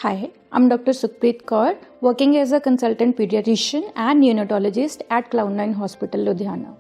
Hi, I'm Dr. Sukhpreet Kaur, working as a consultant pediatrician and neonatologist at Cloudnine Hospital, Ludhiana.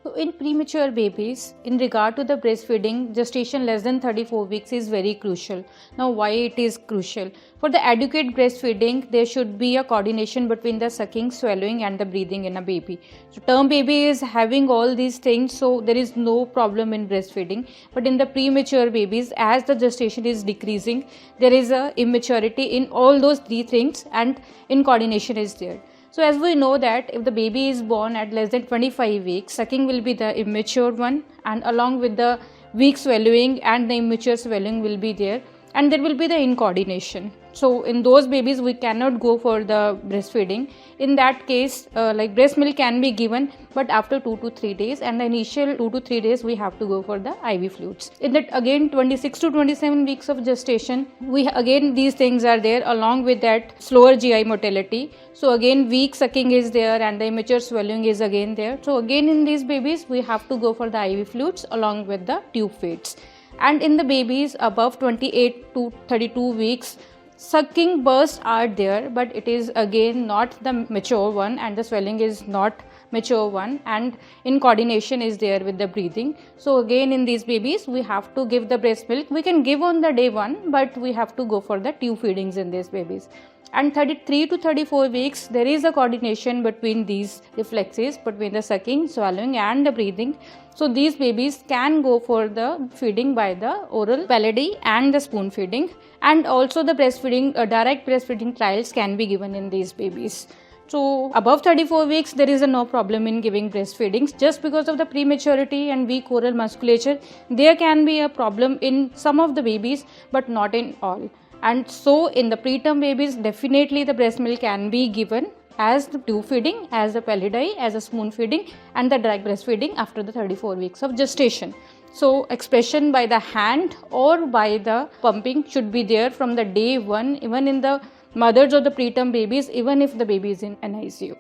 So in premature babies, in regard to the breastfeeding, gestation less than 34 weeks is very crucial. Now, why it is crucial? For the adequate breastfeeding, there should be a coordination between the sucking, swallowing and the breathing in a baby. So term baby is having all these things, so there is no problem in breastfeeding. But in the premature babies, as the gestation is decreasing, there is a immaturity in all those three things and incoordination is there. So as we know that if the baby is born at less than 25 weeks, sucking will be the immature one, and along with the weak swallowing and the immature swallowing will be there, and there will be the incoordination. So in those babies we cannot go for the breastfeeding. In that case, like breast milk can be given, but after 2 to 3 days, and the initial 2 to 3 days we have to go for the IV flutes. In that again 26 to 27 weeks of gestation, we again these things are there, along with that slower GI motility. So again weak sucking is there and the immature swallowing is again there. So again in these babies we have to go for the IV flutes along with the tube feeds. And in the babies above 28 to 32 weeks, sucking bursts are there, but it is again not the mature one, and the swelling is not mature one, and incoordination is there with the breathing. So again in these babies we have to give the breast milk. We can give on the day 1, but we have to go for the tube feedings in these babies. And 33 to 34 weeks, there is a coordination between these reflexes, between the sucking, swallowing and the breathing. So these babies can go for the feeding by the oral, paladai and the spoon feeding, and also the breastfeeding, direct breastfeeding trials can be given in these babies. So above 34 weeks, there is no problem in giving breastfeedings. Just because of the prematurity and weak oral musculature, there can be a problem in some of the babies, but not in all. And so in the preterm babies, definitely the breast milk can be given as the tube feeding, as the paladai, as a spoon feeding, and the direct breastfeeding after the 34 weeks of gestation. So expression by the hand or by the pumping should be there from the day 1, even in the mothers of the preterm babies, even if the baby is in NICU.